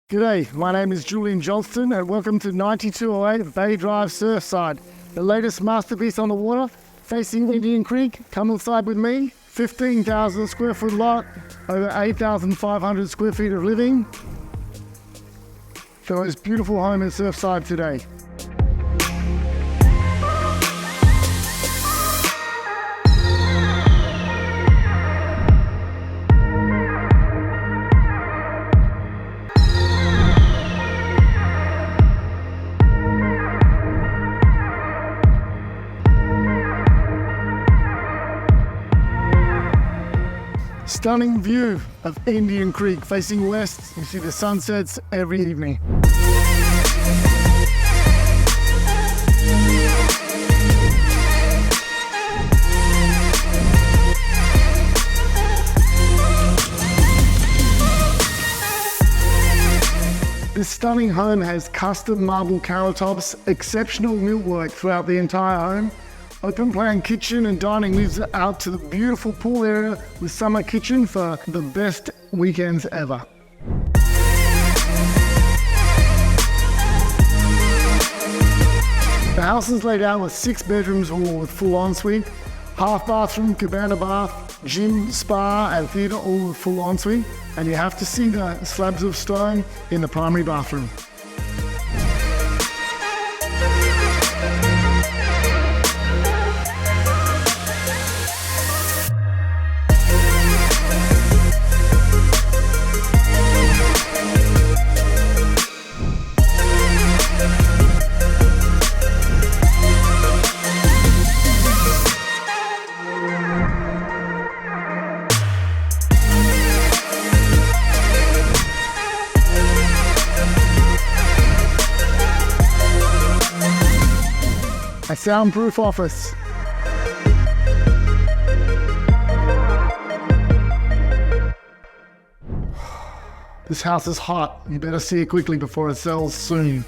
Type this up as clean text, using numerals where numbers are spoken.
G'day, my name is Julian Johnston and welcome to 9208 Bay Drive Surfside, the latest masterpiece on the water, facing Indian Creek. Come inside with me. 15,000 square foot lot, over 8,500 square feet of living. The most beautiful home in Surfside today. Stunning view of Indian Creek facing west. You see the sunsets every evening. This stunning home has custom marble countertops, exceptional millwork throughout the entire home. Open plan kitchen and dining leads out to the beautiful pool area with summer kitchen for the best weekends ever. The house is laid out with 6 bedrooms all with full ensuite, half bathroom, cabana bath, gym, spa and theatre all with full ensuite, and you have to see the slabs of stone in the primary bathroom. A soundproof office. This house is hot. You better see it quickly before it sells soon.